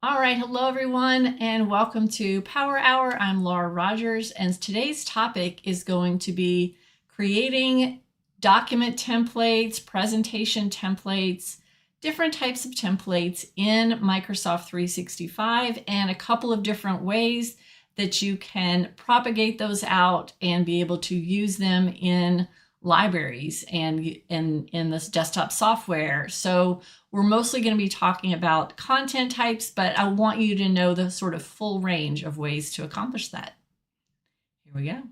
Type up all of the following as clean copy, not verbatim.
All right, hello everyone, and welcome to Power Hour. I'm Laura Rogers, and today's topic is going to be creating document templates, presentation templates, different types of templates in Microsoft 365, and a couple of different ways that you can propagate those out and be able to use them in libraries and in this desktop software. So we're mostly going to be talking about content types, but I want you to know the sort of full range of ways to accomplish that. Here we go.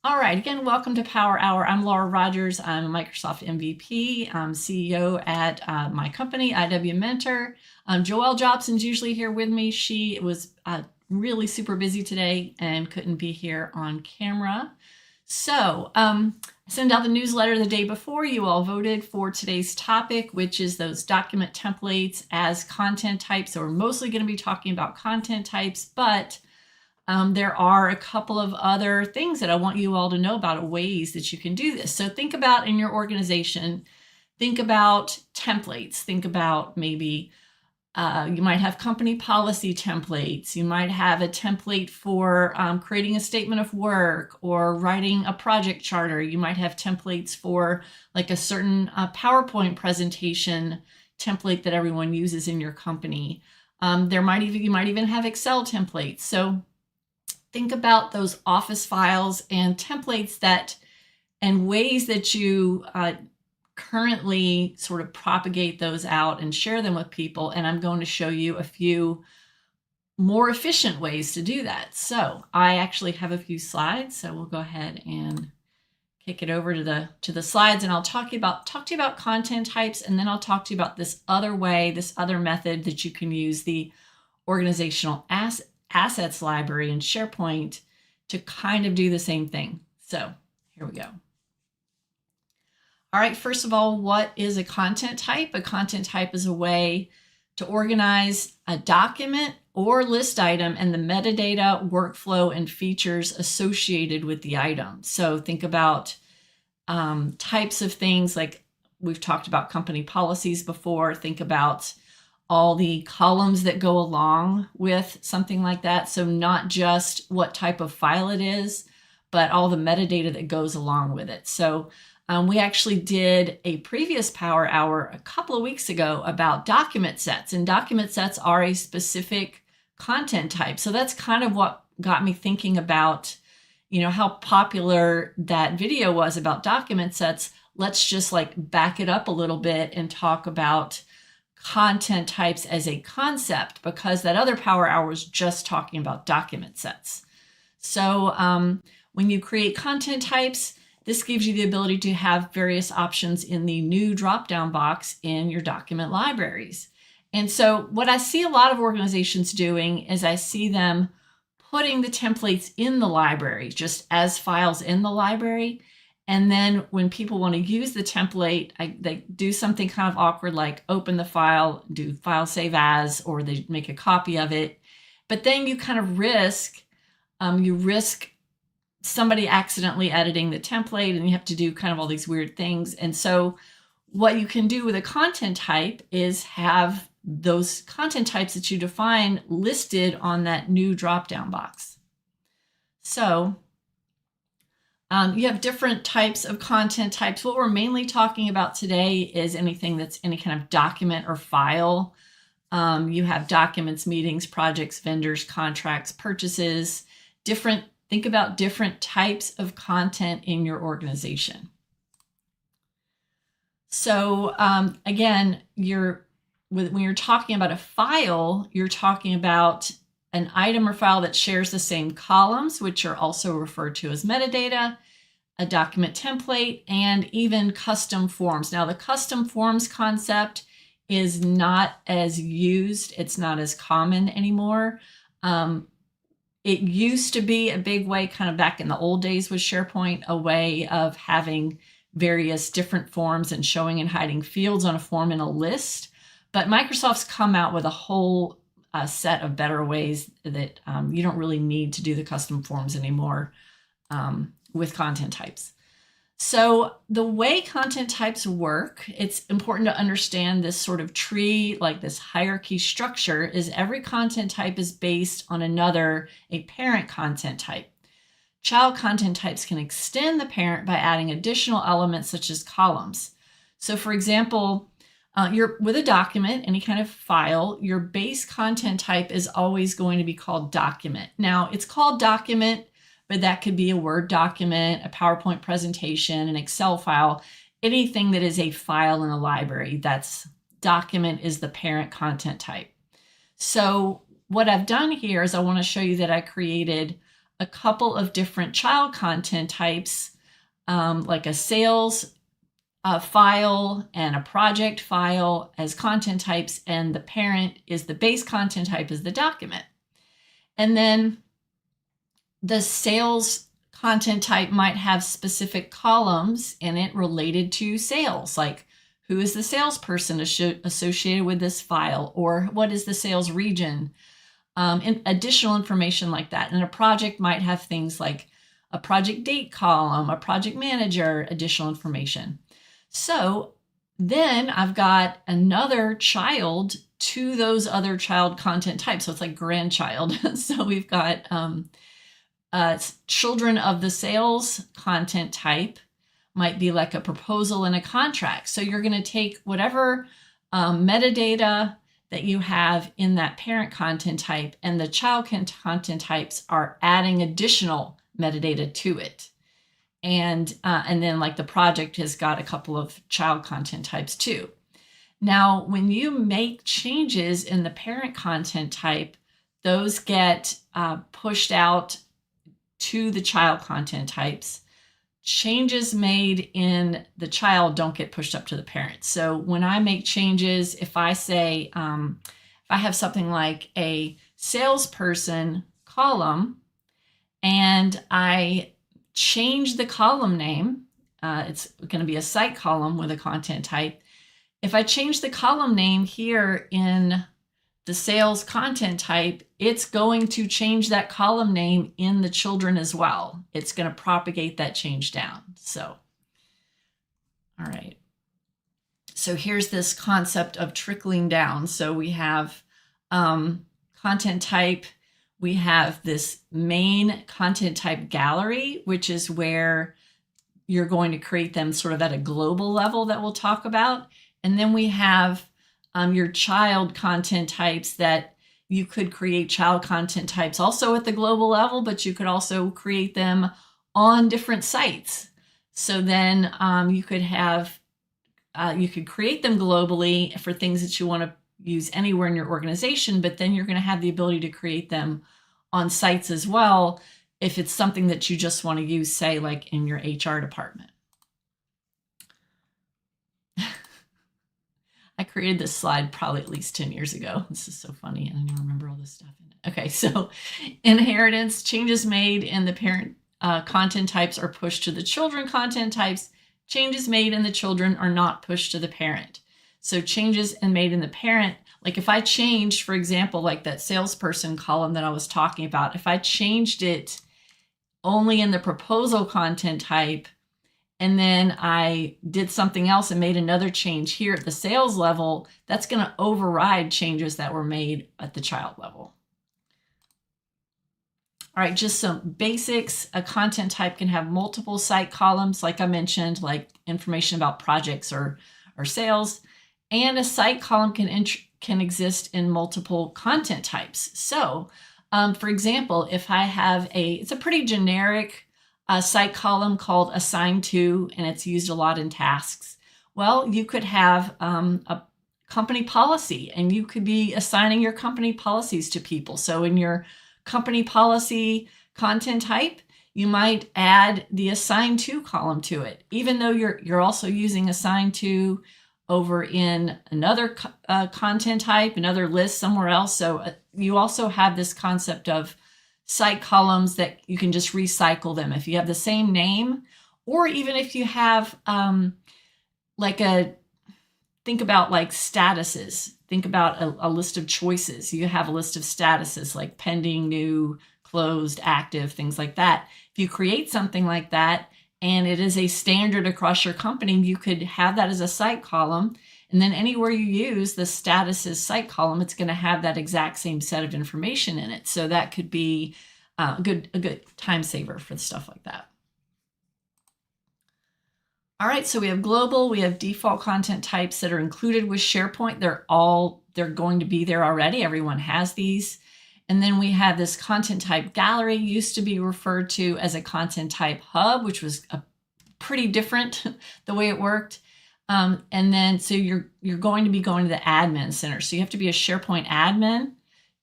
All right, again, welcome to Power Hour. I'm Laura Rogers. I'm a Microsoft MVP. I'm CEO at my company, IW Mentor. Joelle Jobson's usually here with me. She was really super busy today and couldn't be here on camera. So I sent out the newsletter the day before. You all voted for today's topic, which is those document templates as content types. So we're mostly going to be talking about content types, but there are a couple of other things that I want you all to know about, ways that you can do this. So think about in your organization, think about templates. Think about maybe you might have company policy templates. You might have a template for creating a statement of work or writing a project charter. You might have templates for like a certain PowerPoint presentation template that everyone uses in your company. You might even have Excel templates. So think about those office files and templates and ways that you currently sort of propagate those out and share them with people. And I'm going to show you a few more efficient ways to do that. So I actually have a few slides, so we'll go ahead and kick it over to the slides, and I'll talk to you about content types, and then I'll talk to you about this other way, this other method that you can use the organizational assets library in SharePoint to kind of do the same thing. So here we go. All right, first of all, what is a content type? A content type is a way to organize a document or list item and the metadata, workflow, and features associated with the item. So think about types of things like we've talked about company policies before. Think about all the columns that go along with something like that. So not just what type of file it is, but all the metadata that goes along with it. So we actually did a previous Power Hour a couple of weeks ago about document sets, and document sets are a specific content type. So that's kind of what got me thinking about, how popular that video was about document sets. Let's just like back it up a little bit and talk about content types as a concept, because that other Power Hour was just talking about document sets. So when you create content types, this gives you the ability to have various options in the new drop-down box in your document libraries. And so what I see a lot of organizations doing is I see them putting the templates in the library, just as files in the library. And then when people want to use the template, they do something kind of awkward, like open the file, do file save as, or they make a copy of it. But then you kind of risk somebody accidentally editing the template, and you have to do kind of all these weird things. And so what you can do with a content type is have those content types that you define listed on that new drop-down box. So you have different types of content types. What we're mainly talking about today is anything that's any kind of document or file. You have documents, meetings, projects, vendors, contracts, purchases, think about different types of content in your organization. So again, when you're talking about a file, you're talking about an item or file that shares the same columns, which are also referred to as metadata, a document template, and even custom forms. Now, the custom forms concept is not as used. It's not as common anymore. It used to be a big way, kind of back in the old days with SharePoint, a way of having various different forms and showing and hiding fields on a form in a list. But Microsoft's come out with a whole set of better ways that you don't really need to do the custom forms anymore with content types. So the way content types work, it's important to understand this sort of tree, like this hierarchy structure, is every content type is based on another, a parent content type. Child content types can extend the parent by adding additional elements such as columns. So for example, with a document, any kind of file, your base content type is always going to be called document. Now, it's called document, but that could be a Word document, a PowerPoint presentation, an Excel file, anything that is a file in a library. That's document is the parent content type. So what I've done here is I want to show you that I created a couple of different child content types, like a sales file and a project file as content types, and the parent is the base content type is the document. And then the sales content type might have specific columns in it related to sales, like who is the salesperson associated with this file, or what is the sales region, and additional information like that. And a project might have things like a project date column, a project manager, additional information. So then I've got another child to those other child content types. So it's like grandchild. So we've got children of the sales content type might be like a proposal and a contract. So you're going to take whatever metadata that you have in that parent content type, and the child content types are adding additional metadata to it. And then like the project has got a couple of child content types too. Now, when you make changes in the parent content type, those get pushed out to the child content types. Changes made in the child don't get pushed up to the parent. So when I make changes, if I say, if I have something like a salesperson column and I change the column name, it's going to be a site column with a content type. If I change the column name here in the sales content type, it's going to change that column name in the children as well. It's going to propagate that change down. So, all right. So here's this concept of trickling down. So we have content type. We have this main content type gallery, which is where you're going to create them sort of at a global level that we'll talk about. And then we have your child content types that you could create child content types also at the global level, but you could also create them on different sites. So then you could have, you could create them globally for things that you want to use anywhere in your organization, but then you're going to have the ability to create them on sites as well if it's something that you just want to use, say, like in your HR department. I created this slide probably at least 10 years ago. This is so funny. I don't even remember all this stuff in it. Okay, so inheritance, changes made in the parent content types are pushed to the children content types. Changes made in the children are not pushed to the parent. So changes made in the parent, like if I changed, for example, like that salesperson column that I was talking about, if I changed it only in the proposal content type, and then I did something else and made another change here at the sales level, that's going to override changes that were made at the child level. All right, just some basics. A content type can have multiple site columns, like I mentioned, like information about projects or sales. And a site column can exist in multiple content types. So, for example, if I have it's a pretty generic site column called assigned to, and it's used a lot in tasks. Well, you could have a company policy, and you could be assigning your company policies to people. So in your company policy content type, you might add the assigned to column to it, even though you're also using assigned to over in another content type, another list somewhere else. So you also have this concept of site columns that you can just recycle them if you have the same name, or even if you have think about like statuses. Think about a list of choices. You have a list of statuses like pending, new, closed, active, things like that. If you create something like that and it is a standard across your company. You could have that as a site column, and then anywhere you use the status as site column, it's going to have that exact same set of information in it. So that could be a good time saver for stuff like that. All right, so we have global, we have default content types that are included with SharePoint. They're going to be there already. Everyone has these. And then we have this content type gallery, used to be referred to as a content type hub, which was a pretty different the way it worked. And then so you're going to be going to the admin center. So you have to be a SharePoint admin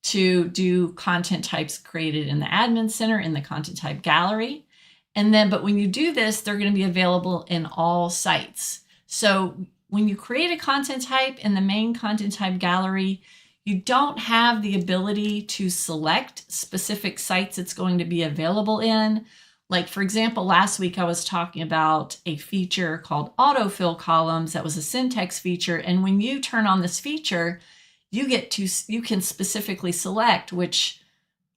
to do content types created in the admin center in the content type gallery. And then, but when you do this, they're going to be available in all sites. So when you create a content type in the main content type gallery, you don't have the ability to select specific sites it's going to be available in. Like, for example, last week I was talking about a feature called autofill columns. That was a syntax feature. And when you turn on this feature, you can specifically select which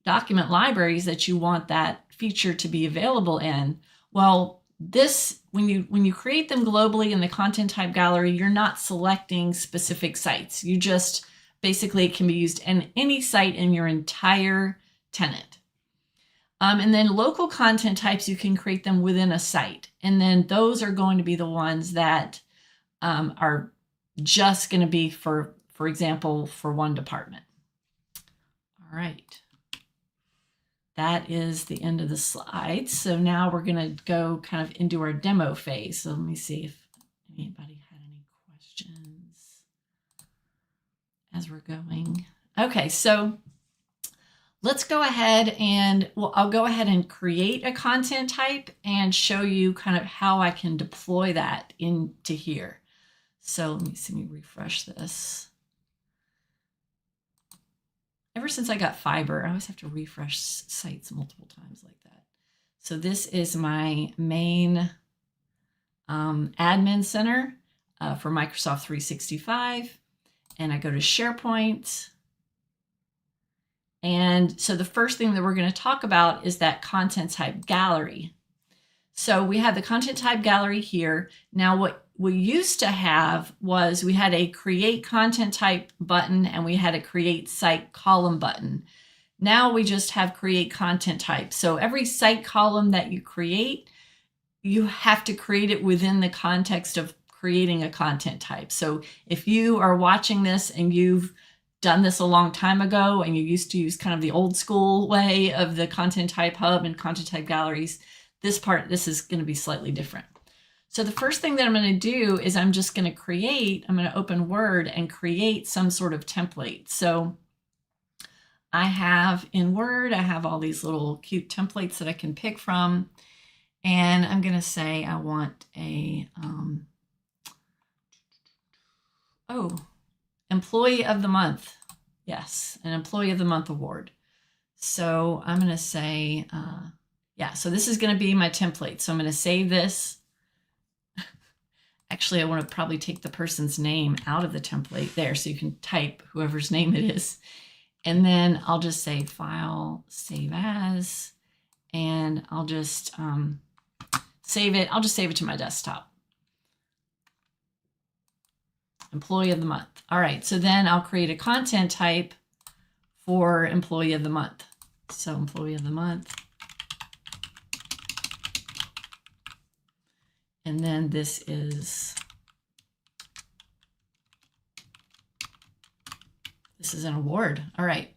document libraries that you want that feature to be available in. Well, this, when you create them globally in the content type gallery, you're not selecting specific sites. You just basically, it can be used in any site in your entire tenant. And then local content types, you can create them within a site. And then those are going to be the ones that are just going to be for example, for one department. All right. That is the end of the slides. So now we're going to go kind of into our demo phase. So let me see if anybody had any questions as we're going. Okay, so let's go ahead and, well, I'll go ahead and create a content type and show you kind of how I can deploy that into here. So let me refresh this. Ever since I got fiber, I always have to refresh sites multiple times like that. So this is my main admin center for Microsoft 365. And I go to SharePoint. And so the first thing that we're going to talk about is that content type gallery. So we have the content type gallery here. Now what we used to have was we had a create content type button and we had a create site column button. Now we just have create content type. So every site column that you create, you have to create it within the context of creating a content type. So if you are watching this and you've done this a long time ago and you used to use kind of the old school way of the content type hub and content type galleries, this is going to be slightly different. So the first thing that I'm going to do is I'm just going to open Word and create some sort of template. So I have in Word, I have all these little cute templates that I can pick from. And I'm going to say I want a, Employee of the Month. Yes, an Employee of the Month award. So I'm going to say, so this is going to be my template. So I'm going to save this. Actually, I want to probably take the person's name out of the template there so you can type whoever's name it is. And then I'll just say File, Save As, and I'll just save it. I'll just save it to my desktop. Employee of the Month. All right, so then I'll create a content type for Employee of the Month. So Employee of the Month. And then this is an award. All right.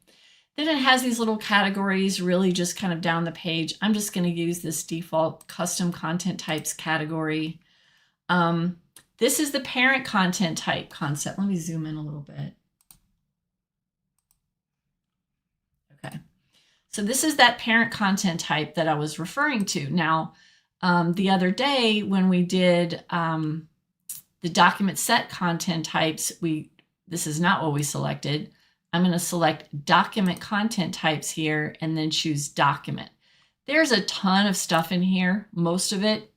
Then it has these little categories really just kind of down the page. I'm just going to use this default custom content types category. This is the parent content type concept. Let me zoom in a little bit. Okay. So this is that parent content type that I was referring to. Now, the other day when we did the document set content types, this is not what we selected. I'm going to select document content types here and then choose document. There's a ton of stuff in here. Most of it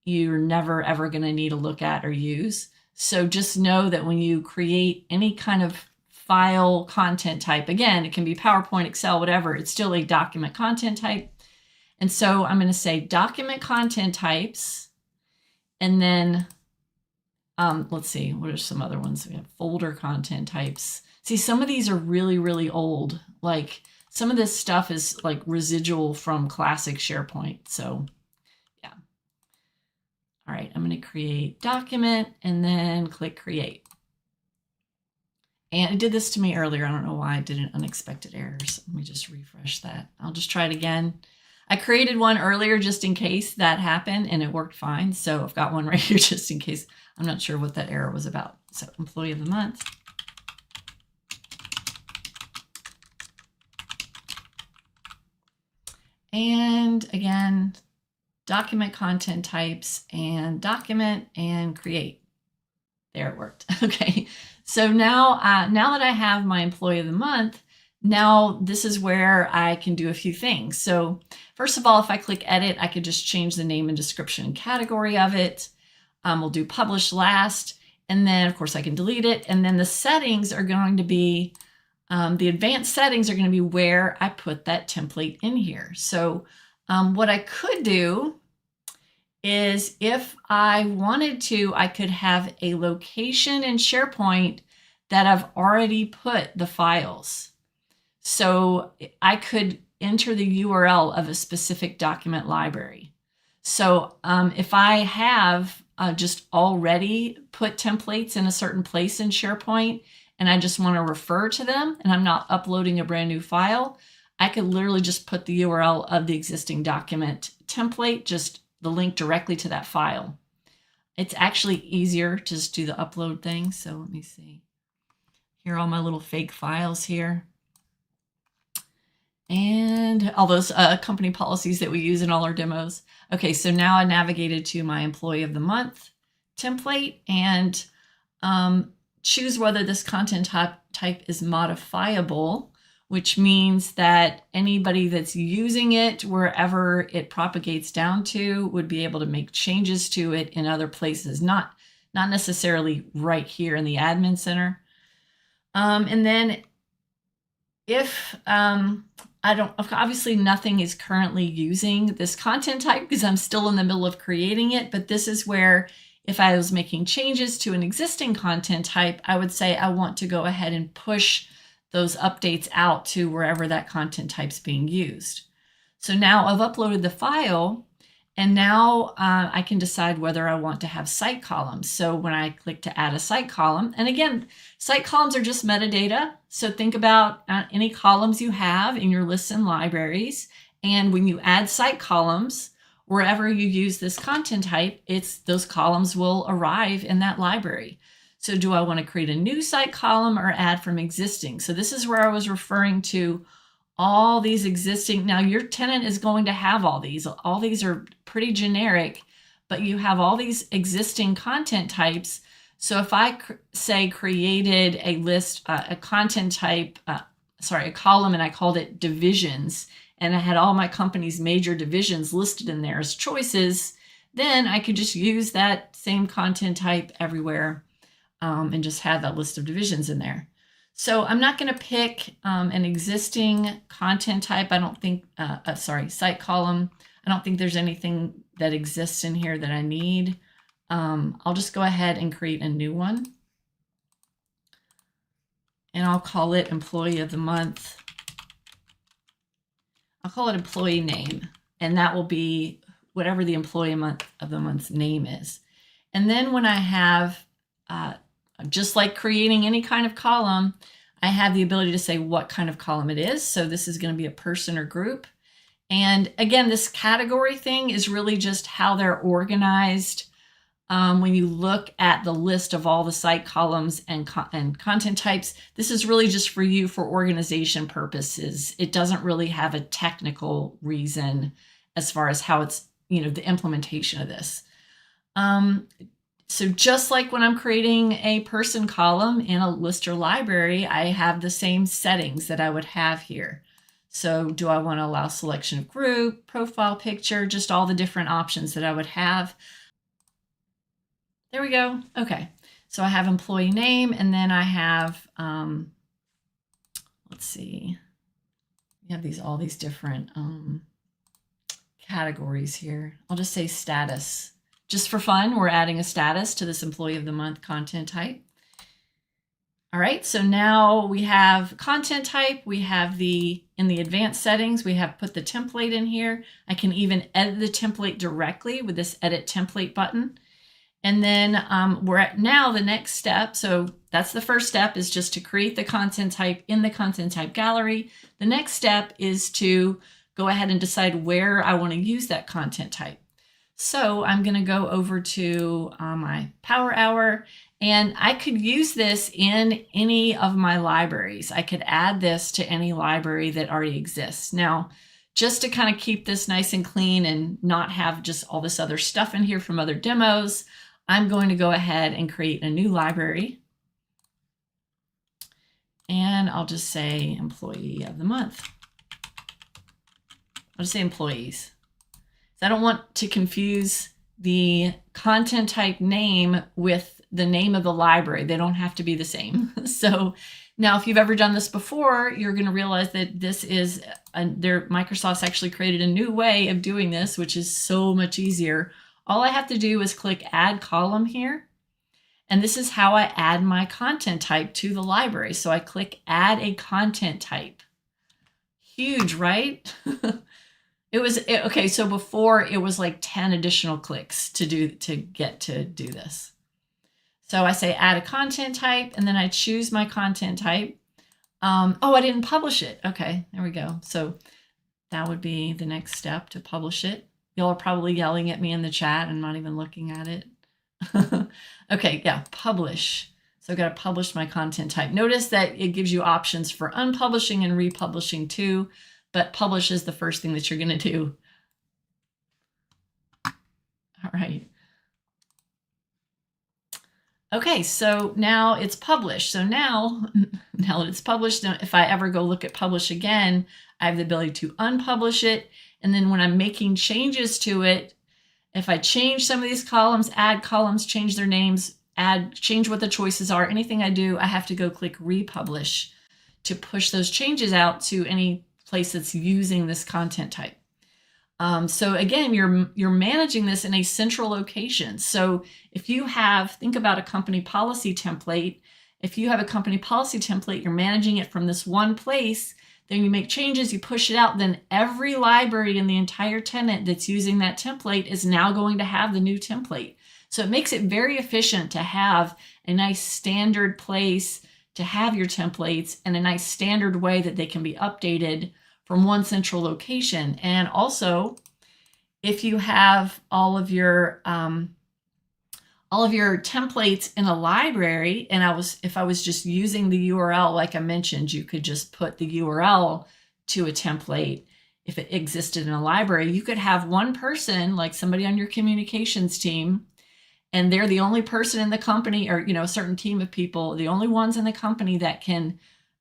you're never ever going to need to look at or use. So just know that when you create any kind of file content type, again, it can be PowerPoint, Excel, whatever, it's still a document content type. And so I'm going to say document content types, and then let's see, what are some other ones? We have folder content types. See, some of these are really, really old. Like some of this stuff is like residual from classic SharePoint. So yeah. All right, I'm going to create document and then click create. And it did this to me earlier. I don't know why I did an unexpected error. So let me just refresh that. I'll just try it again. I created one earlier just in case that happened, and it worked fine. So I've got one right here just in case. I'm not sure what that error was about. So employee of the month. And again, document content types and document and create. There, it worked. Okay. So now that I have my employee of the month, now this is where I can do a few things. So first of all, if I click edit, I could just change the name and description and category of it. We'll do publish last. And then of course I can delete it. And then the settings are going to be, the advanced settings are going to be where I put that template in here. So what I could do is if I wanted to, I could have a location in SharePoint that I've already put the files. So I could enter the URL of a specific document library. So if I have just already put templates in a certain place in SharePoint and I just want to refer to them and I'm not uploading a brand new file, I could literally just put the URL of the existing document template, just the link directly to that file. It's actually easier to just do the upload thing. So let me see. Here are all my little fake files here. And all those company policies that we use in all our demos. Okay, so now I navigated to my employee of the month template and choose whether this content type is modifiable, which means that anybody that's using it wherever it propagates down to would be able to make changes to it in other places, not necessarily right here in the admin center. And then if obviously nothing is currently using this content type because I'm still in the middle of creating it, but this is where if I was making changes to an existing content type, I would say I want to go ahead and push those updates out to wherever that content type's being used. So now I've uploaded the file, and now I can decide whether I want to have site columns. So when I click to add a site column, and again, site columns are just metadata. So think about any columns you have in your lists and libraries. And when you add site columns, wherever you use this content type, those columns will arrive in that library. So do I want to create a new site column or add from existing? So this is where I was referring to all these existing. Now your tenant is going to have all these. All these are pretty generic, but you have all these existing content types. So if I say created a list, a content type, a column, and I called it divisions, and I had all my company's major divisions listed in there as choices, then I could just use that same content type everywhere and just have that list of divisions in there. So I'm not going to pick an existing content type. I don't think, site column. I don't think there's anything that exists in here that I need. I'll just go ahead and create a new one. And I'll call it employee of the month. I'll call it employee name. And that will be whatever the employee of the month's name is. And then when I have, just like creating any kind of column, I have the ability to say what kind of column it is. So this is going to be a person or group. And again, this category thing is really just how they're organized. When you look at the list of all the site columns and content types, this is really just for you for organization purposes. It doesn't really have a technical reason as far as how it's, the implementation of this. So just like when I'm creating a person column in a list or library, I have the same settings that I would have here. So do I want to allow selection of group, profile picture, just all the different options that I would have. There we go. Okay. So I have employee name, and then I have, let's see, we have all these different categories here. I'll just say status. Just for fun, we're adding a status to this Employee of the Month content type. All right, so now we have content type. We have in the advanced settings, we have put the template in here. I can even edit the template directly with this edit template button. And then we're at now the next step. So that's the first step, is just to create the content type in the content type gallery. The next step is to go ahead and decide where I want to use that content type. So I'm going to go over to my Power Hour, and I could use this in any of my libraries. I could add this to any library that already exists. Now, just to kind of keep this nice and clean and not have just all this other stuff in here from other demos, I'm going to go ahead and create a new library. And I'll just say Employee of the Month. I'll just say employees. I don't want to confuse the content type name with the name of the library. They don't have to be the same. So now if you've ever done this before, you're going to realize that this is Microsoft's actually created a new way of doing this, which is so much easier. All I have to do is click Add Column here. And this is how I add my content type to the library. So I click Add a Content Type. Huge, right? Okay, so before it was like 10 additional clicks to get to do this. So I say add a content type, and then I choose my content type. Oh, I didn't publish it. Okay, there we go. So that would be the next step, to publish it. Y'all are probably yelling at me in the chat and not even looking at it. Okay, yeah, publish. So I've got to publish my content type. Notice that it gives you options for unpublishing and republishing too, but publish is the first thing that you're going to do. All right. Okay, so now it's published. So now that it's published, if I ever go look at publish again, I have the ability to unpublish it. And then when I'm making changes to it, if I change some of these columns, add columns, change their names, change what the choices are, anything I do, I have to go click republish to push those changes out to any place that's using this content type. So again, you're managing this in a central location. So if you think about a company policy template. If you have a company policy template, you're managing it from this one place, then you make changes, you push it out, then every library in the entire tenant that's using that template is now going to have the new template. So it makes it very efficient to have a nice standard place to have your templates and a nice standard way that they can be updated from one central location. And also, if you have all of your templates in a library, and if I was just using the URL, like I mentioned, you could just put the URL to a template. If it existed in a library, you could have one person, like somebody on your communications team, and they're the only person in the company, or a certain team of people, the only ones in the company that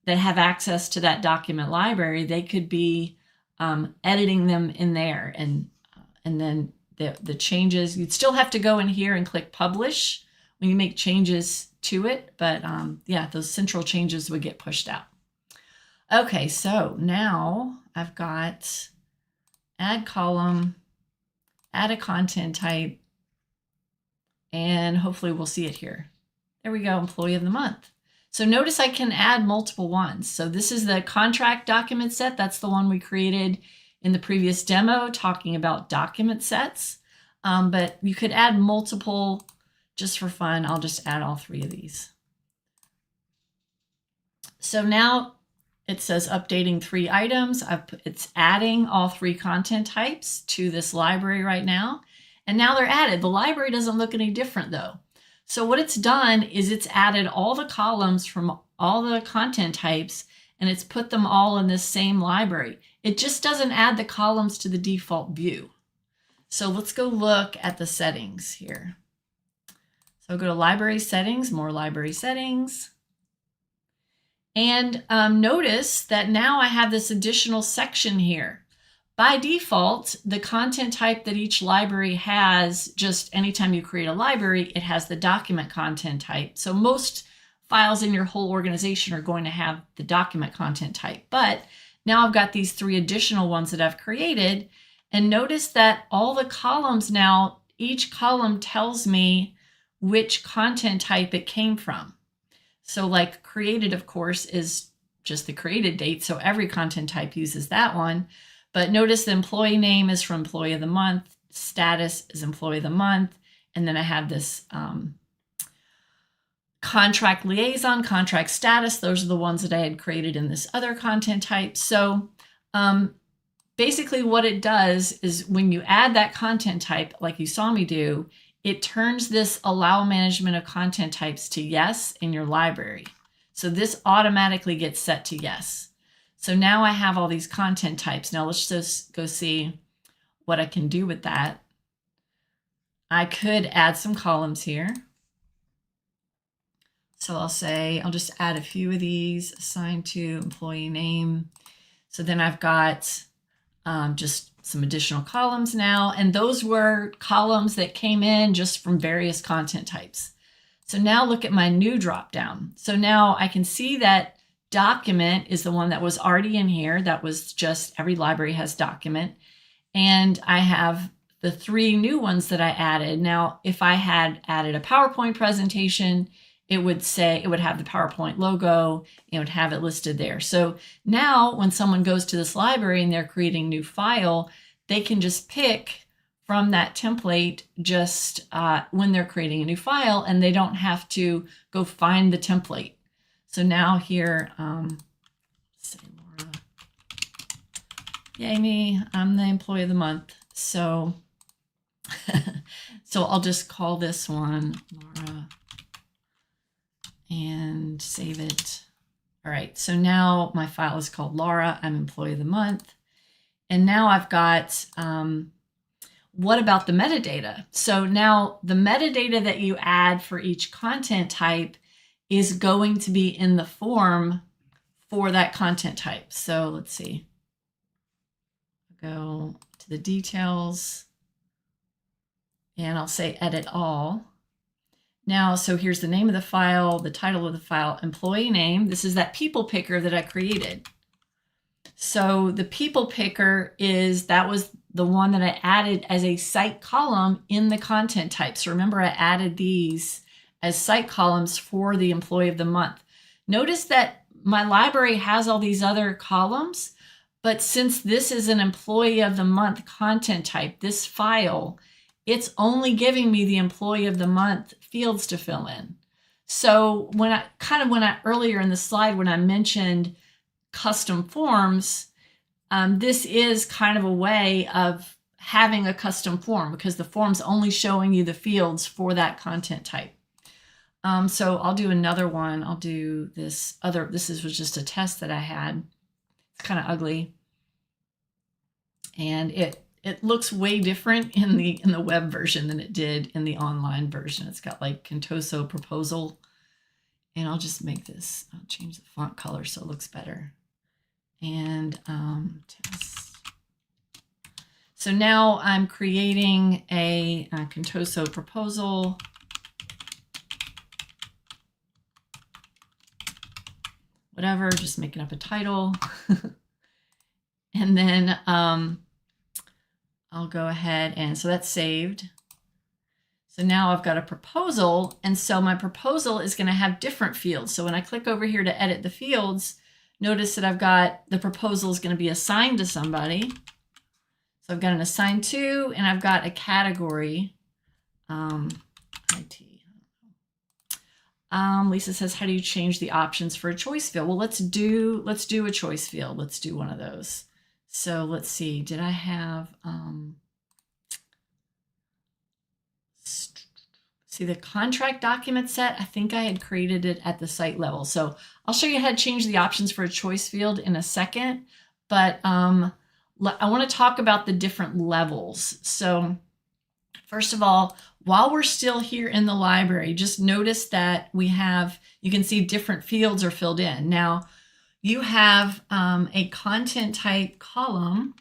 have access to that document library. They could be editing them in there, and then the changes, you'd still have to go in here and click publish when you make changes to it, but yeah, those central changes would get pushed out. Okay, so now I've got add column, add a content type, and hopefully we'll see it here. There we go, Employee of the Month. So notice I can add multiple ones. So this is the contract document set. That's the one we created in the previous demo talking about document sets. But you could add multiple just for fun. I'll just add all 3 of these. So now it says updating 3 items. It's adding all 3 content types to this library right now. And now they're added. The library doesn't look any different though. So what it's done is it's added all the columns from all the content types, and it's put them all in this same library. It just doesn't add the columns to the default view. So let's go look at the settings here. So go to library settings, more library settings. And notice that now I have this additional section here. By default, the content type that each library has, just anytime you create a library, it has the document content type. So most files in your whole organization are going to have the document content type. But now I've got these 3 additional ones that I've created, And notice that all the columns now, each column tells me which content type it came from. So like created, of course, is just the created date. So every content type uses that one. But notice the employee name is from employee of the month. Status is employee of the month. And then I have this contract liaison, contract status. Those are the ones that I had created in this other content type. So basically what it does is when you add that content type, like you saw me do, it turns this allow management of content types to yes in your library. So this automatically gets set to yes. So now I have all these content types. Now let's just go see what I can do with that. I could add some columns here. So I'll say, I'll just add a few of these, assigned to employee name. So then I've got just some additional columns now. And those were columns that came in just from various content types. So now look at my new dropdown. So now I can see that document is the one that was already in here. That was just every library has document. And I have the 3 new ones that I added. Now, if I had added a PowerPoint presentation, it would say, it would have the PowerPoint logo, it would have it listed there. So now when someone goes to this library and they're creating a new file, they can just pick from that template just when they're creating a new file, and they don't have to go find the template. So now here, say Laura, yay me, I'm the employee of the month. So, so I'll just call this one Laura and save it. All right, so now my file is called Laura, I'm employee of the month. And now I've got, what about the metadata? So now the metadata that you add for each content type is going to be in the form for that content type. So let's see, go to the details and I'll say edit all. Now, so here's the name of the file, the title of the file, employee name. This is that people picker that I created. So the people picker that was the one that I added as a cite column in the content type. So remember, I added these as cite columns for the employee of the month. Notice that my library has all these other columns, but since this is an employee of the month content type, this file, it's only giving me the employee of the month fields to fill in. So when I earlier in the slide, when I mentioned custom forms, this is kind of a way of having a custom form because the form's only showing you the fields for that content type. So I'll do another one. I'll do this other, was just a test that I had. It's kind of ugly. And it looks way different in the web version than it did in the online version. It's got like Contoso proposal. And I'll just make this, I'll change the font color so it looks better. And test. So now I'm creating a Contoso proposal. Whatever, just making up a title. And then I'll go ahead and, so that's saved. So now I've got a proposal, and so my proposal is going to have different fields. So when I click over here to edit the fields, notice that I've got the proposal is going to be assigned to somebody. So I've got an assigned to, and I've got a category, IT. Lisa says, how do you change the options for a choice field? Well, let's do a choice field. Let's do one of those. So let's see, did I have, see the contract document set? I think I had created it at the site level. So I'll show you how to change the options for a choice field in a second, but I want to talk about the different levels. So first of all, while we're still here in the library, just notice that we have, you can see different fields are filled in. Now, you have a content type column.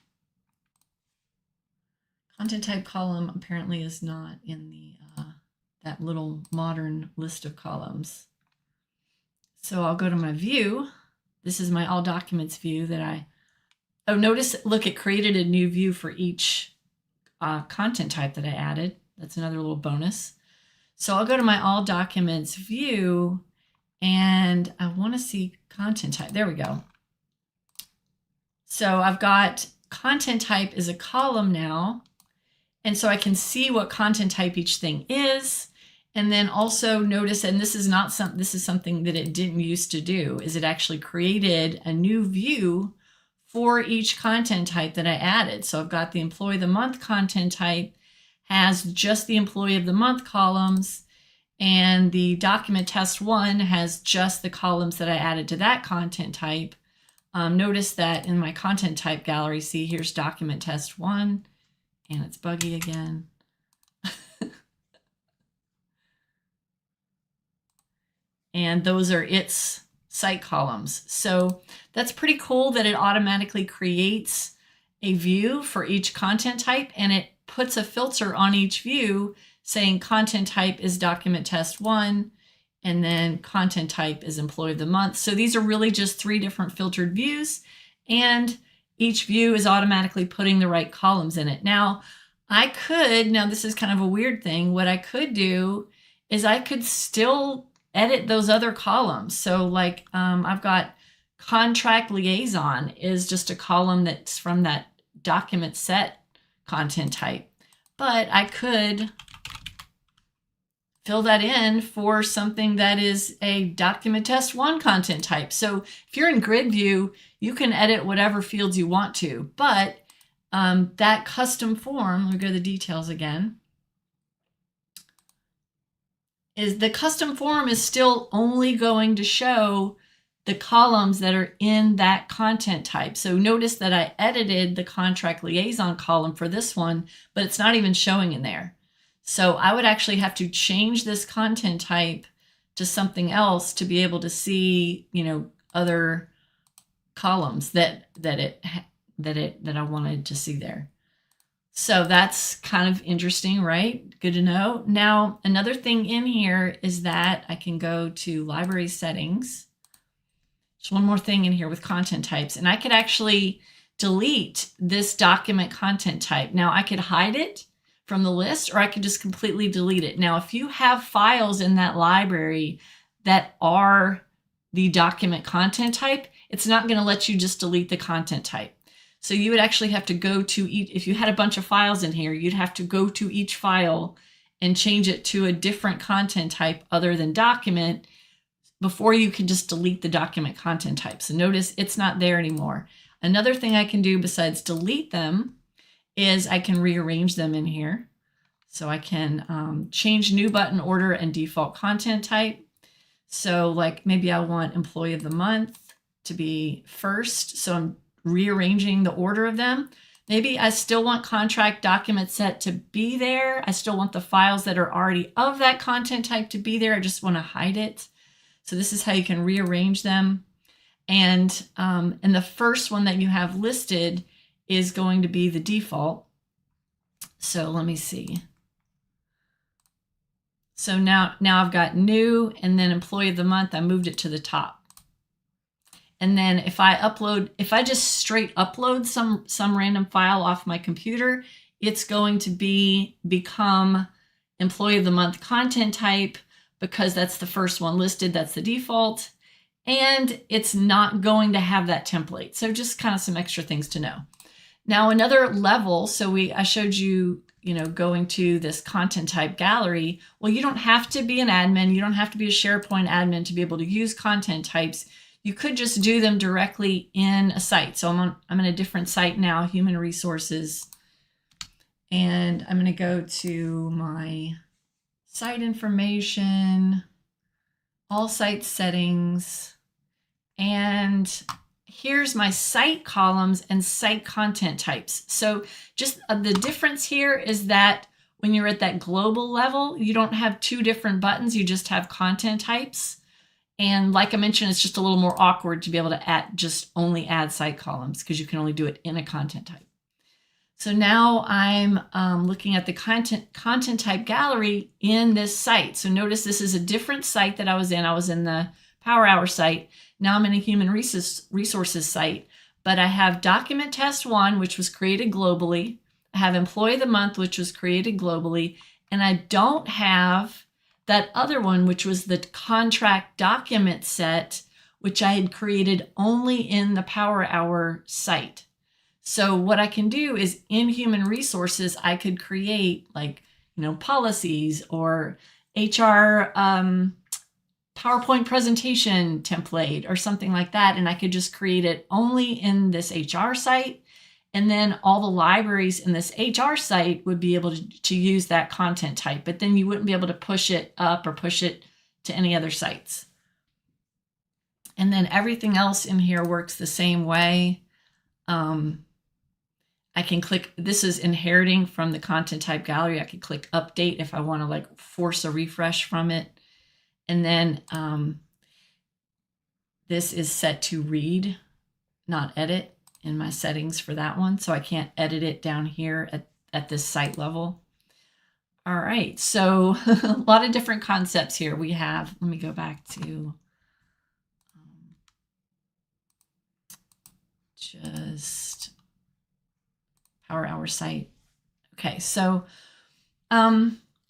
Content type column apparently is not in the that little modern list of columns. So I'll go to my view. This is my all documents view that I Oh, notice, look, it created a new view for each content type that I added. That's another little bonus. So I'll go to my all documents view, and I want to see content type. There we go. So I've got content type is a column now. And so I can see what content type each thing is. And then also notice, and this is not this is something that it didn't used to do, is it actually created a new view for each content type that I added. So I've got the employee of the month content type has just the employee of the month columns, and the document test 1 has just the columns that I added to that content type. Notice that in my content type gallery, see, here's document test 1, and it's buggy again. And those are its site columns. So that's pretty cool that it automatically creates a view for each content type, and it puts a filter on each view saying content type is document test 1, and then content type is employee of the month. So these are really just 3 different filtered views, and each view is automatically putting the right columns in it. Now this is kind of a weird thing. What I could do is I could still edit those other columns. So like I've got contract liaison is just a column that's from that document set content type. But I could fill that in for something that is a document test 1 content type. So if you're in grid view, you can edit whatever fields you want to, but that custom form, let me go to the details again, is the custom form is still only going to show the columns that are in that content type. So notice that I edited the contract liaison column for this one, but it's not even showing in there. So I would actually have to change this content type to something else to be able to see, other columns that I wanted to see there. So that's kind of interesting, right? Good to know. Now, another thing in here is that I can go to library settings. There's one more thing in here with content types, and I could actually delete this document content type. Now I could hide it from the list, or I could just completely delete it. Now, if you have files in that library that are the document content type, it's not going to let you just delete the content type. So you would actually have to go to each, if you had a bunch of files in here, you'd have to go to each file and change it to a different content type other than document before you can just delete the document content type. So notice it's not there anymore. Another thing I can do besides delete them is I can rearrange them in here. So I can change new button order and default content type. So like maybe I want employee of the month to be first. So I'm rearranging the order of them. Maybe I still want contract document set to be there. I still want the files that are already of that content type to be there. I just want to hide it. So this is how you can rearrange them. And the first one that you have listed is going to be the default. So let me see. So now I've got new, and then employee of the month, I moved it to the top. And then if I just straight upload some random file off my computer, it's going to become employee of the month content type, because that's the first one listed, that's the default, and it's not going to have that template. So just kind of some extra things to know. Now another level, so I showed you, going to this content type gallery. Well, you don't have to be an admin, you don't have to be a SharePoint admin to be able to use content types. You could just do them directly in a site. So I'm in a different site now, human resources, and I'm going to go to my site information, all site settings, and here's my site columns and site content types. So just the difference here is that when you're at that global level, you don't have 2 different buttons, you just have content types. And like I mentioned, it's just a little more awkward to be able to just only add site columns, because you can only do it in a content type. So now I'm looking at the content type gallery in this site. So notice this is a different site that I was in. I was in the Power Hour site. Now I'm in a human resources site, but I have document test 1, which was created globally. I have employee of the month, which was created globally. And I don't have that other one, which was the contract document set, which I had created only in the Power Hour site. So what I can do is in human resources, I could create like, policies or HR PowerPoint presentation template or something like that. And I could just create it only in this HR site. And then all the libraries in this HR site would be able to use that content type, but then you wouldn't be able to push it up or push it to any other sites. And then everything else in here works the same way. I can click, this is inheriting from the content type gallery. I can click update if I want to like force a refresh from it. And then this is set to read, not edit in my settings for that one. So I can't edit it down here at this site level. All right, so a lot of different concepts here we have. Let me go back to just Power Hour site. Okay, so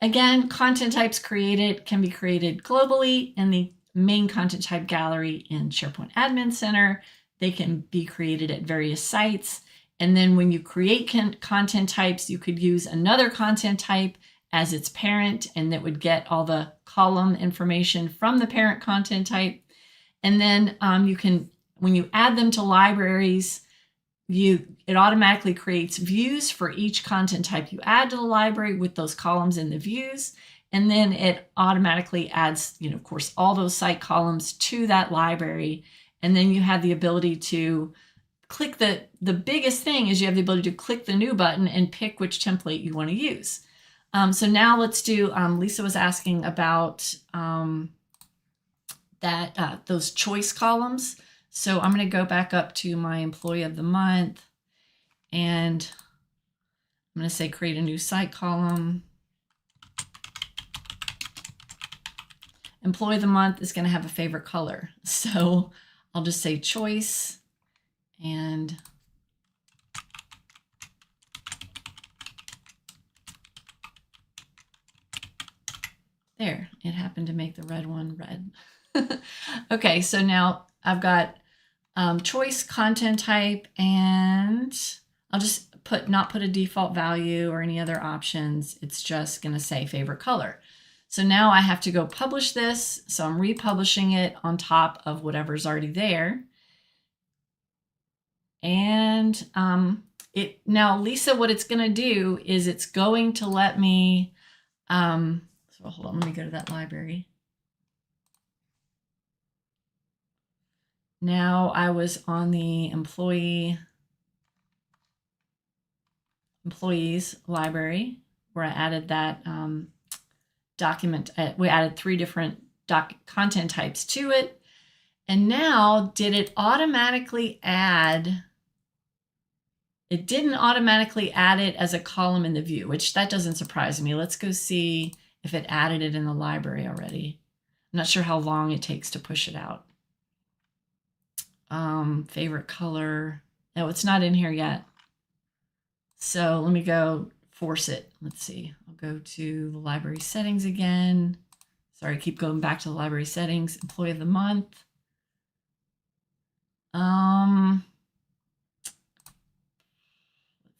again, content types created can be created globally in the main content type gallery in SharePoint Admin Center. They can be created at various sites. And then when you create content types, you could use another content type as its parent, and that would get all the column information from the parent content type. And then you can, when you add them to libraries, it automatically creates views for each content type you add to the library with those columns in the views. And then it automatically adds, of course, all those site columns to that library. And then you have the ability to click the biggest thing is you have the ability to click the new button and pick which template you want to use. So now let's do, Lisa was asking about those choice columns. So I'm going to go back up to my employee of the month, and I'm going to say create a new site column. Employee of the month is going to have a favorite color. So I'll just say choice, and there, it happened to make the red one red. Okay, so now I've got choice content type, and I'll just not put a default value or any other options. It's just going to say favorite color. So now I have to go publish this. So I'm republishing it on top of whatever's already there. And now Lisa, what it's going to do is it's going to let me, so hold on, let me go to that library. Now I was on the employees library where I added that document. We added 3 different content types to it. And now did it automatically add, it didn't automatically add it as a column in the view, which that doesn't surprise me. Let's go see if it added it in the library already. I'm not sure how long it takes to push it out. Favorite color. No, it's not in here yet. So let me go force it. Let's see. I'll go to the library settings again. Sorry, I keep going back to the library settings. Employee of the month. Let's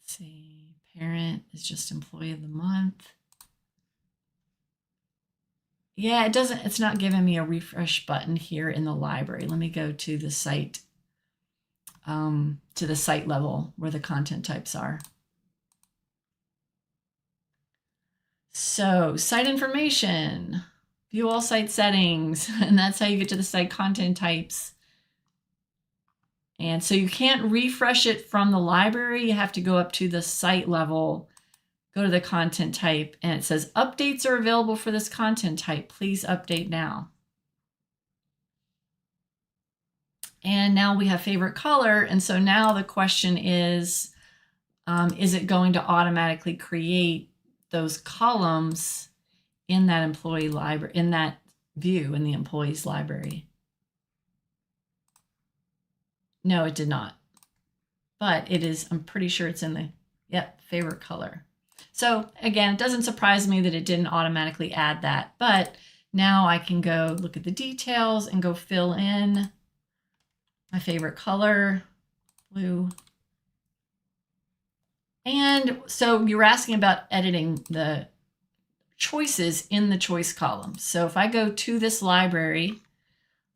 see. Parent is just employee of the month. Yeah, it doesn't, it's not giving me a refresh button here in the library. Let me go to the site, level where the content types are. So site information, view all site settings, and that's how you get to the site content types. And so you can't refresh it from the library. You have to go up to the site level, go to the content type, and it says updates are available for this content type. Please update now. And now we have favorite color. And so now the question is it going to automatically create those columns in that employee library, in that view in the employees library? No, it did not. but it is, I'm pretty sure it's in the, yep, favorite color. So again, it doesn't surprise me that it didn't automatically add that, but now I can go look at the details and go fill in my favorite color, blue. And so you were asking about editing the choices in the choice column. So if I go to this library,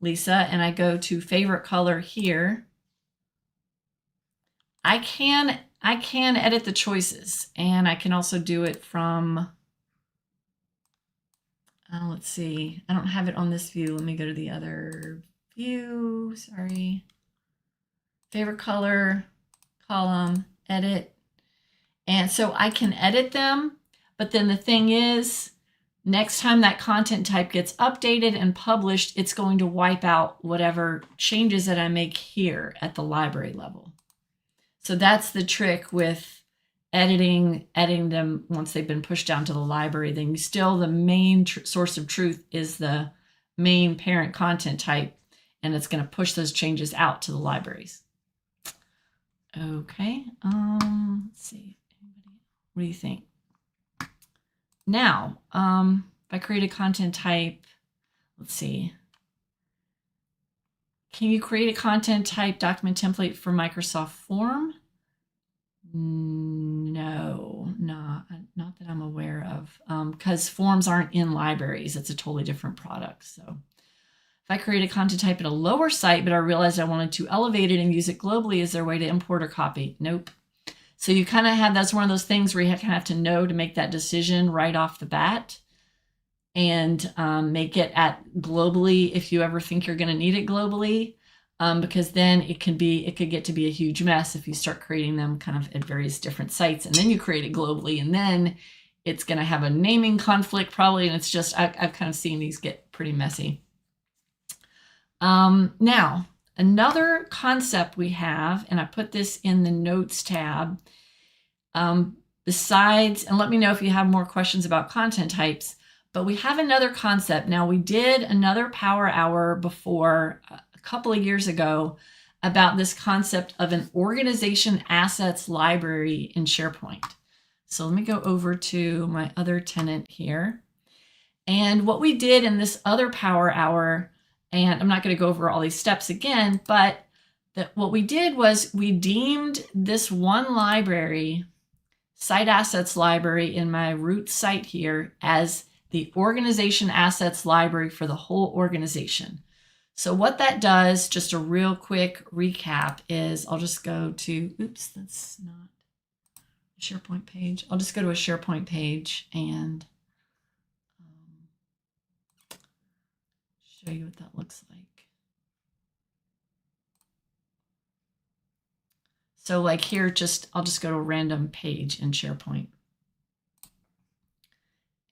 Lisa, and I go to favorite color here, I can edit the choices, and I can also do it from, let's see, I don't have it on this view. Let me go to the other view, sorry. Favorite color, column, edit. And so I can edit them, but then the thing is, next time that content type gets updated and published, it's going to wipe out whatever changes that I make here at the library level. So that's the trick with editing them once they've been pushed down to the library. Then still the main source of truth is the main parent content type, and it's going to push those changes out to the libraries. Okay, let's see. What do you think? Now, if I create a content type, let's see. Can you create a content type document template for Microsoft Form? No, not that I'm aware of, because forms aren't in libraries. It's a totally different product. So if I create a content type at a lower site, but I realized I wanted to elevate it and use it globally, is there a way to import or copy? Nope. So you kind of have, that's one of those things where you kind of have to know to make that decision right off the bat and make it at globally if you ever think you're going to need it globally, because then it could get to be a huge mess if you start creating them kind of at various different sites, and then you create it globally, and then it's going to have a naming conflict probably, and it's just, I've kind of seen these get pretty messy. Now, another concept we have, and I put this in the notes tab, besides, and let me know if you have more questions about content types, but we have another concept. Now, we did another Power Hour before a couple of years ago about this concept of an organization assets library in SharePoint. So let me go over to my other tenant here. And what we did in this other Power Hour, and I'm not going to go over all these steps again, but what we did was we deemed this one library, Site Assets Library in my root site here, as the organization assets library for the whole organization. So what that does, just a real quick recap, is I'll just go to, oops, that's not a SharePoint page. I'll just go to a SharePoint page and show you what that looks like. So like here, I'll just go to a random page in SharePoint.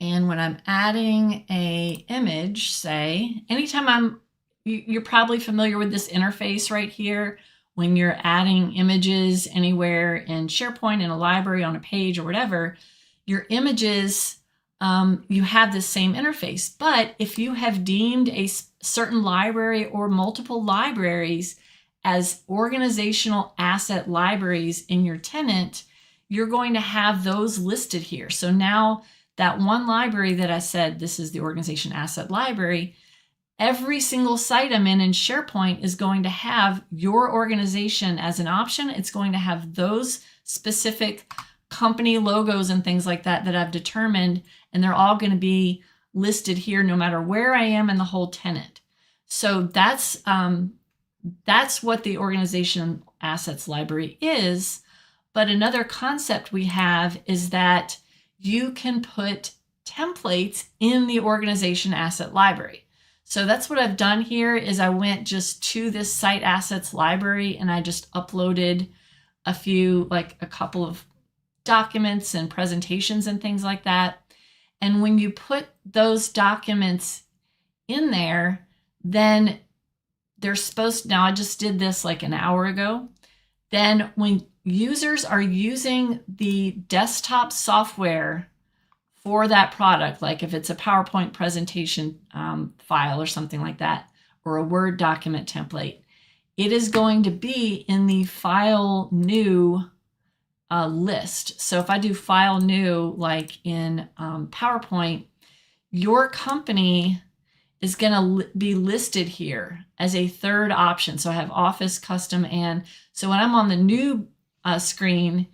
And when I'm adding a image, say, anytime you're probably familiar with this interface right here. When you're adding images anywhere in SharePoint, in a library, on a page or whatever, your images, you have this same interface. But if you have deemed a certain library or multiple libraries as organizational asset libraries in your tenant, you're going to have those listed here. So now that one library that I said, this is the organization asset library, every single site I'm in SharePoint is going to have your organization as an option. It's going to have those specific company logos and things like that that I've determined, and they're all going to be listed here no matter where I am in the whole tenant. So that's what the organization assets library is. But another concept we have is that you can put templates in the organization asset library. So that's what I've done here is I went just to this site assets library and I just uploaded a couple of documents and presentations and things like that. And when you put those documents in there, then they're supposed, now I just did this like an hour ago. Then when users are using the desktop software for that product, like if it's a PowerPoint presentation file or something like that, or a Word document template, it is going to be in the File New list. So if I do File New, like in PowerPoint, your company is going to be listed here as a third option. So I have Office, Custom, and so when I'm on the new screen,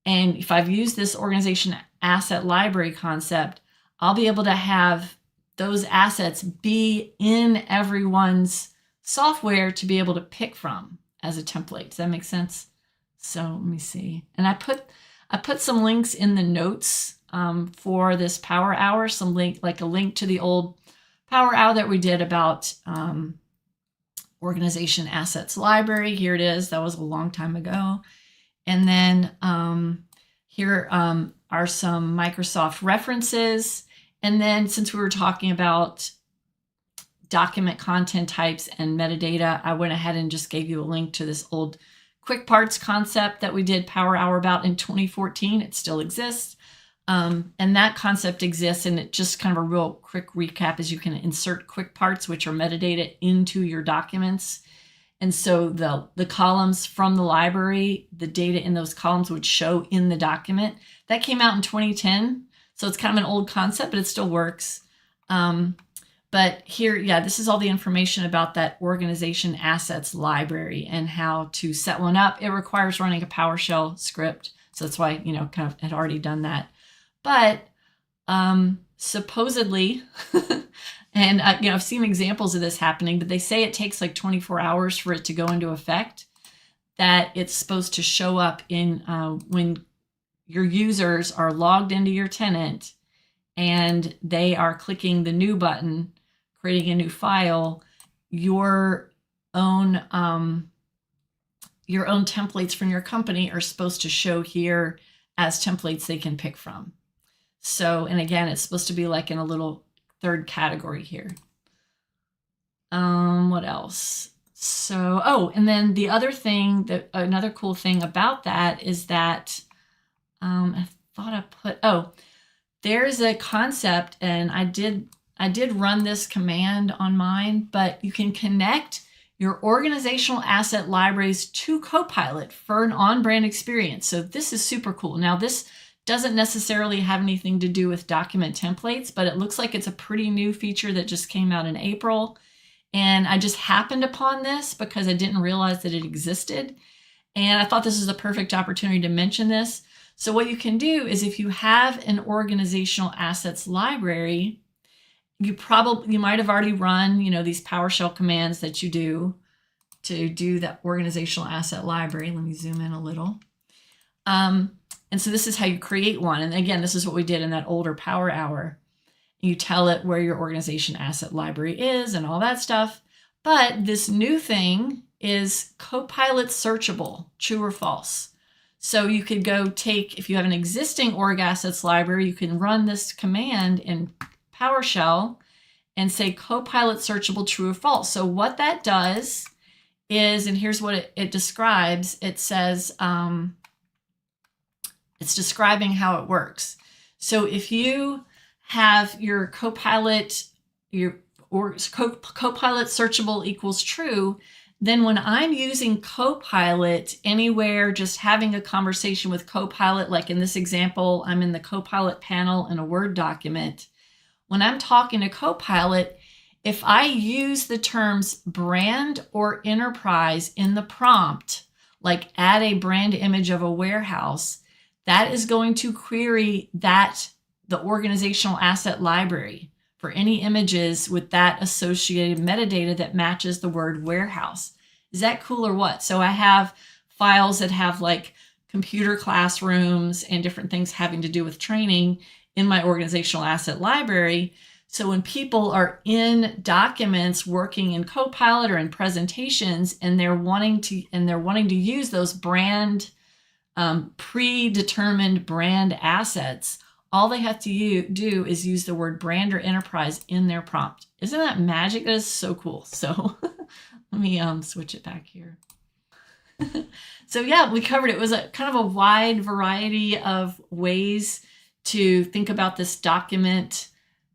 and if I've used this organization asset library concept, I'll be able to have those assets be in everyone's software to be able to pick from as a template. Does that make sense? So let me see. And I put some links in the notes for this Power Hour, like a link to the old Power Hour that we did about organization assets library. Here it is. That was a long time ago. And then here are some Microsoft references. And then since we were talking about document content types and metadata, I went ahead and just gave you a link to this old quick parts concept that we did Power Hour about in 2014. It still exists. And that concept exists, and it just kind of a real quick recap is you can insert quick parts, which are metadata, into your documents. And so the columns from the library, the data in those columns would show in the document. That came out in 2010. So it's kind of an old concept, but it still works. But here, yeah, this is all the information about that organization assets library and how to set one up. It requires running a PowerShell script. So that's why, kind of had already done that. But supposedly, and I've seen examples of this happening, but they say it takes like 24 hours for it to go into effect, that it's supposed to show up in when your users are logged into your tenant and they are clicking the new button, creating a new file, your own templates from your company are supposed to show here as templates they can pick from. So, and again, it's supposed to be like in a little third category here. What else? So, and then the other thing another cool thing about that is that I thought I put, there's a concept, and I did run this command on mine, but you can connect your organizational asset libraries to Copilot for an on-brand experience. So this is super cool. Now, this doesn't necessarily have anything to do with document templates, but it looks like it's a pretty new feature that just came out in April. And I just happened upon this because I didn't realize that it existed. And I thought this was a perfect opportunity to mention this. So what you can do is if you have an organizational assets library, you might have already run, these PowerShell commands that you do to do that organizational asset library. Let me zoom in a little. And so this is how you create one. And again, this is what we did in that older Power Hour. You tell it where your organization asset library is and all that stuff. But this new thing is Copilot searchable, true or false. So you could go if you have an existing org assets library, you can run this command in PowerShell and say Copilot searchable, true or false. So what that does is, and here's what it describes. It says, it's describing how it works. So if you have your Copilot, Copilot searchable equals true, then when I'm using Copilot anywhere, just having a conversation with Copilot, like in this example, I'm in the Copilot panel in a Word document. When I'm talking to Copilot, if I use the terms brand or enterprise in the prompt, like add a brand image of a warehouse, that is going to query the organizational asset library for any images with that associated metadata that matches the word warehouse. Is that cool or what? So I have files that have like computer classrooms and different things having to do with training in my organizational asset library. So when people are in documents working in Copilot or in presentations and they're wanting to use those brand predetermined brand assets, all they have to do is use the word brand or enterprise in their prompt. Isn't that magic? That is so cool. So let me switch it back here. So yeah, we covered it. It was a kind of a wide variety of ways to think about this document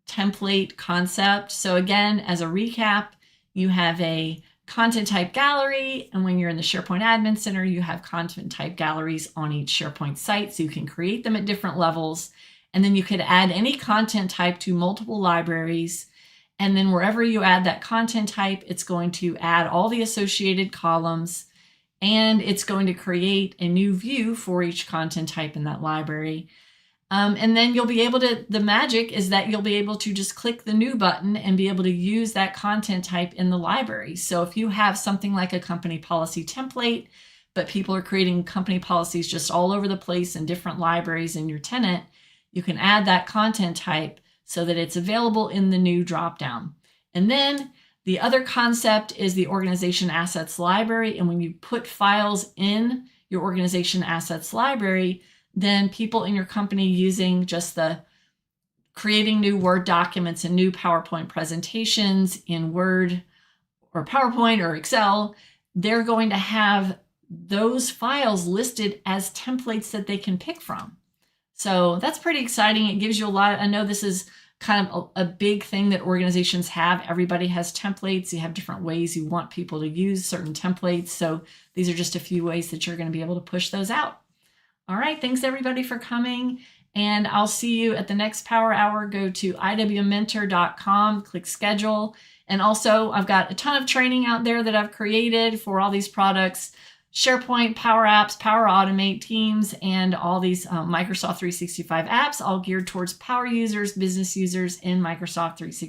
template concept. So again, as a recap, you have a content type gallery. And when you're in the SharePoint Admin Center, you have content type galleries on each SharePoint site. So you can create them at different levels. And then you could add any content type to multiple libraries. And then wherever you add that content type, it's going to add all the associated columns, and it's going to create a new view for each content type in that library. And then you'll be able to, the magic is that you'll be able to just click the new button and be able to use that content type in the library. So if you have something like a company policy template, but people are creating company policies just all over the place in different libraries in your tenant, you can add that content type so that it's available in the new dropdown. And then the other concept is the organization assets library. And when you put files in your organization assets library, then people in your company using just the creating new Word documents and new PowerPoint presentations in Word or PowerPoint or Excel, they're going to have those files listed as templates that they can pick from. So that's pretty exciting. It gives you a lot. I know this is kind of a big thing that organizations have. Everybody has templates. You have different ways you want people to use certain templates. So these are just a few ways that you're going to be able to push those out. All right, thanks everybody for coming, and I'll see you at the next Power Hour. Go to iwmentor.com, click schedule, and also I've got a ton of training out there that I've created for all these products: SharePoint, Power Apps, Power Automate, Teams, and all these Microsoft 365 apps, all geared towards power users, business users in Microsoft 365.